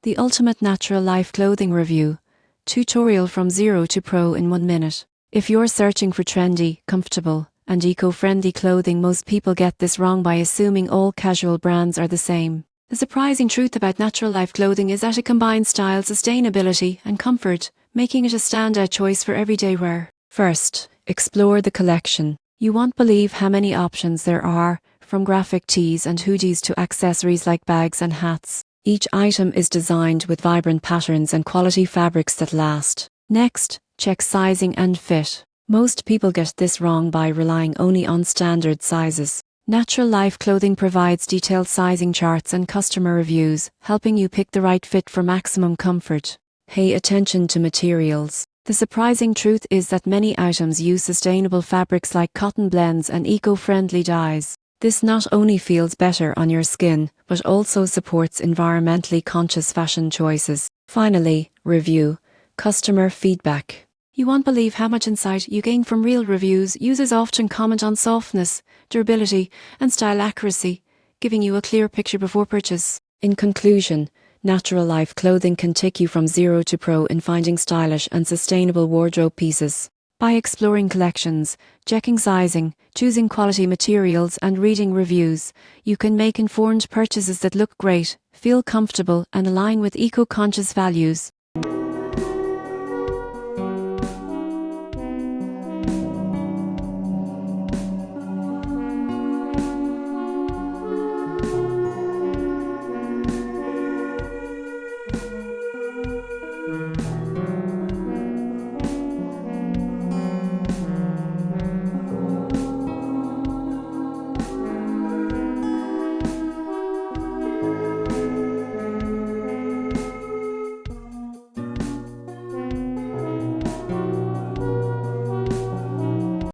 The Ultimate Natural Life Clothing Review. Tutorial from zero to pro in 1 minute. If you're searching for trendy, comfortable, and eco-friendly clothing, most people get this wrong by assuming all casual brands are the same. The surprising truth about Natural Life clothing is that it combines style, sustainability, and comfort, making it a standout choice for everyday wear. First, explore the collection. You won't believe how many options there are, from graphic tees and hoodies to accessories like bags and hats. Each item is designed with vibrant patterns and quality fabrics that last. Next, check sizing and fit. Most people get this wrong by relying only on standard sizes. Natural Life clothing provides detailed sizing charts and customer reviews, helping you pick the right fit for maximum comfort. Pay attention to materials. The surprising truth is that many items use sustainable fabrics like cotton blends and eco-friendly dyes. This not only feels better on your skin, but also supports environmentally conscious fashion choices. Finally, review. Customer feedback. You won't believe how much insight you gain from real reviews. Users often comment on softness, durability, and style accuracy, giving you a clear picture before purchase. In conclusion, Natural Life clothing can take you from zero to pro in finding stylish and sustainable wardrobe pieces. By exploring collections, checking sizing, choosing quality materials, and reading reviews, you can make informed purchases that look great, feel comfortable, and align with eco-conscious values.